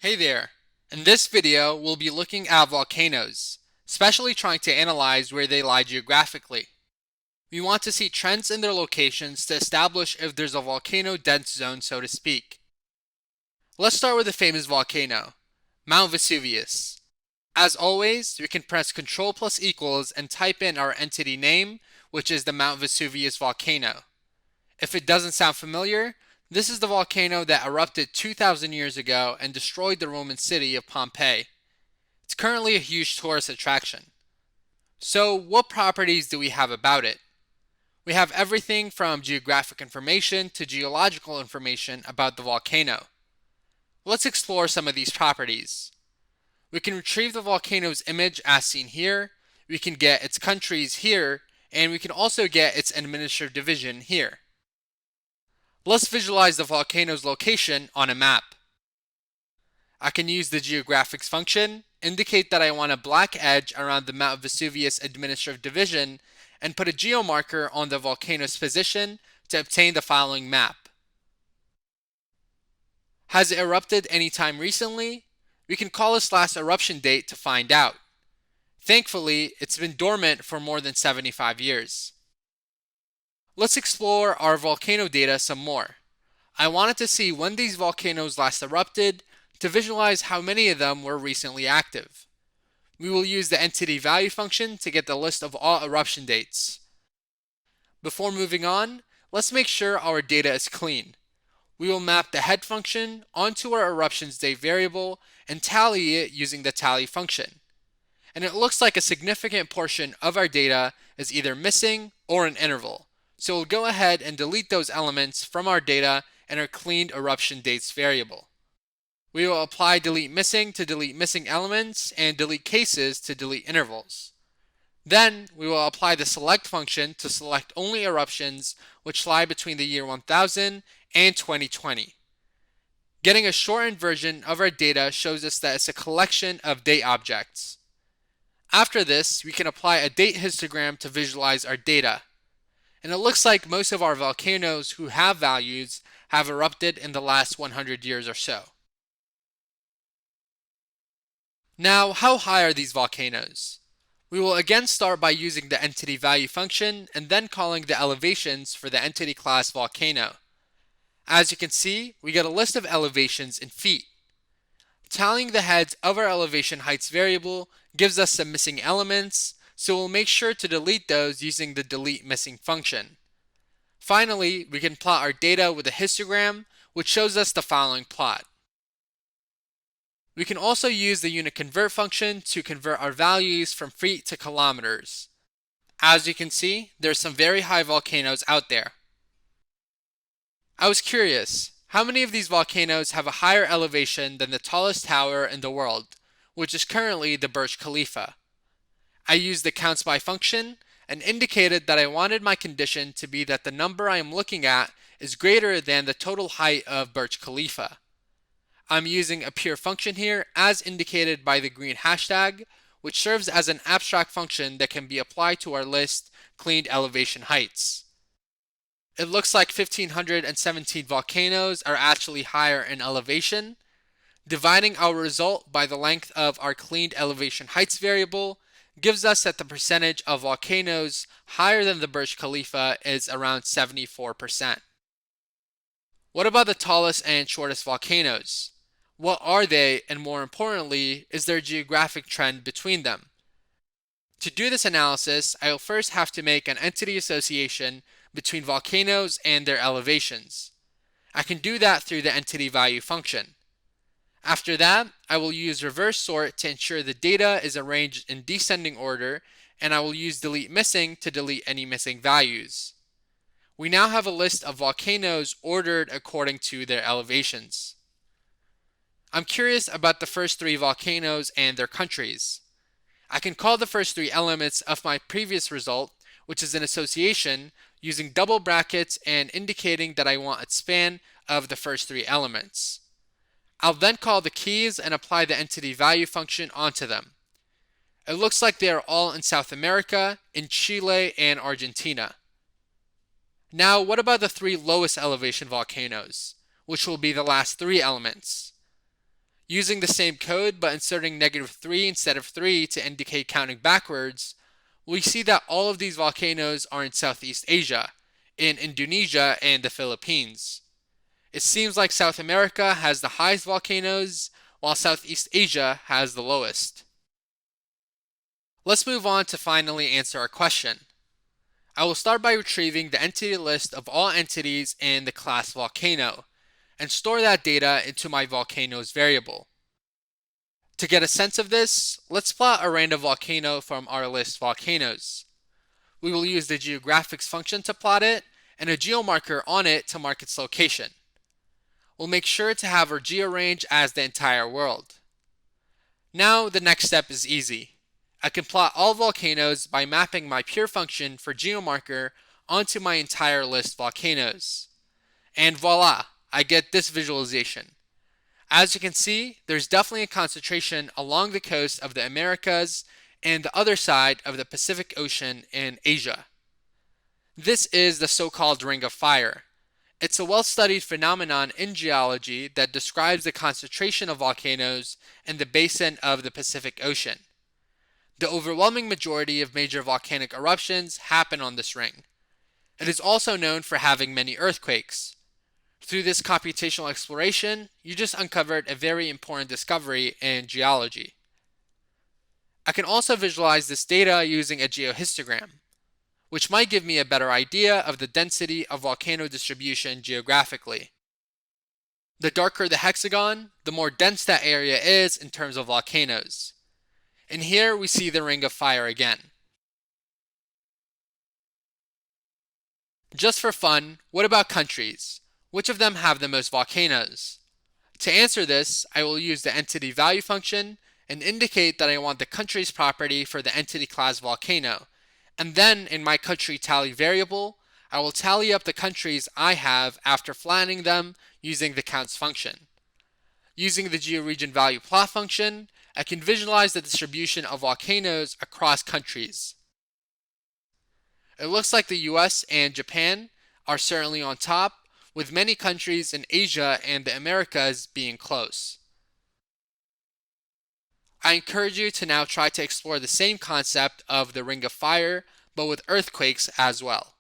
Hey there! In this video, we'll be looking at volcanoes, especially trying to analyze where they lie geographically. We want to see trends in their locations to establish if there's a volcano dense zone, so to speak. Let's start with a famous volcano, Mount Vesuvius. As always, we can press Ctrl+= and type in our entity name, which is the Mount Vesuvius volcano. If it doesn't sound familiar, this is the volcano that erupted 2,000 years ago and destroyed the Roman city of Pompeii. It's currently a huge tourist attraction. So, what properties do we have about it? We have everything from geographic information to geological information about the volcano. Let's explore some of these properties. We can retrieve the volcano's image as seen here, we can get its countries here, and we can also get its administrative division here. Let's visualize the volcano's location on a map. I can use the geographics function, indicate that I want a black edge around the Mount Vesuvius administrative division, and put a geomarker on the volcano's position to obtain the following map. Has it erupted anytime recently? We can call its last eruption date to find out. Thankfully, it's been dormant for more than 75 years. Let's explore our volcano data some more. I wanted to see when these volcanoes last erupted to visualize how many of them were recently active. We will use the entity value function to get the list of all eruption dates. Before moving on, let's make sure our data is clean. We will map the head function onto our eruptions date variable and tally it using the tally function. And it looks like a significant portion of our data is either missing or an interval. So we'll go ahead and delete those elements from our data and our cleaned eruption dates variable. We will apply delete missing to delete missing elements and delete cases to delete intervals. Then we will apply the select function to select only eruptions which lie between the year 1000 and 2020. Getting a shortened version of our data shows us that it's a collection of date objects. After this, we can apply a date histogram to visualize our data. And it looks like most of our volcanoes who have values have erupted in the last 100 years or so. Now, how high are these volcanoes? We will again start by using the entity value function and then calling the elevations for the entity class volcano. As you can see, we get a list of elevations in feet. Tallying the heads of our elevation heights variable gives us some missing elements, so we'll make sure to delete those using the delete missing function. Finally, we can plot our data with a histogram, which shows us the following plot. We can also use the unit convert function to convert our values from feet to kilometers. As you can see, there's some very high volcanoes out there. I was curious, how many of these volcanoes have a higher elevation than the tallest tower in the world, which is currently the Burj Khalifa? I used the counts by function and indicated that I wanted my condition to be that the number I am looking at is greater than the total height of Burj Khalifa. I'm using a pure function here as indicated by the green hashtag, which serves as an abstract function that can be applied to our list cleaned elevation heights. It looks like 1517 volcanoes are actually higher in elevation. Dividing our result by the length of our cleaned elevation heights variable gives us that the percentage of volcanoes higher than the Burj Khalifa is around 74%. What about the tallest and shortest volcanoes? What are they, and more importantly, is there a geographic trend between them? To do this analysis, I will first have to make an entity association between volcanoes and their elevations. I can do that through the entity value function. After that, I will use reverse sort to ensure the data is arranged in descending order, and I will use delete missing to delete any missing values. We now have a list of volcanoes ordered according to their elevations. I'm curious about the first three volcanoes and their countries. I can call the first three elements of my previous result, which is an association, using double brackets and indicating that I want a span of the first three elements. I'll then call the keys and apply the entity value function onto them. It looks like they are all in South America, in Chile, and Argentina. Now, what about the three lowest elevation volcanoes, which will be the last three elements? Using the same code but inserting -3 instead of 3 to indicate counting backwards, we see that all of these volcanoes are in Southeast Asia, in Indonesia and the Philippines. It seems like South America has the highest volcanoes, while Southeast Asia has the lowest. Let's move on to finally answer our question. I will start by retrieving the entity list of all entities in the class volcano, and store that data into my volcanoes variable. To get a sense of this, let's plot a random volcano from our list volcanoes. We will use the geographics function to plot it, and a geomarker on it to mark its location. We'll make sure to have our georange as the entire world. Now the next step is easy. I can plot all volcanoes by mapping my pure function for geomarker onto my entire list volcanoes. And voila, I get this visualization. As you can see, there's definitely a concentration along the coast of the Americas and the other side of the Pacific Ocean in Asia. This is the so-called Ring of Fire. It's a well-studied phenomenon in geology that describes the concentration of volcanoes in the basin of the Pacific Ocean. The overwhelming majority of major volcanic eruptions happen on this ring. It is also known for having many earthquakes. Through this computational exploration, you just uncovered a very important discovery in geology. I can also visualize this data using a geohistogram, which might give me a better idea of the density of volcano distribution geographically. The darker the hexagon, the more dense that area is in terms of volcanoes. And here we see the Ring of Fire again. Just for fun, what about countries? Which of them have the most volcanoes? To answer this, I will use the entity value function and indicate that I want the country's property for the entity class volcano, and then in my country tally variable, I will tally up the countries I have after flattening them using the counts function. Using the georegion value plot function, I can visualize the distribution of volcanoes across countries. It looks like the US and Japan are certainly on top, with many countries in Asia and the Americas being close. I encourage you to now try to explore the same concept of the Ring of Fire, but with earthquakes as well.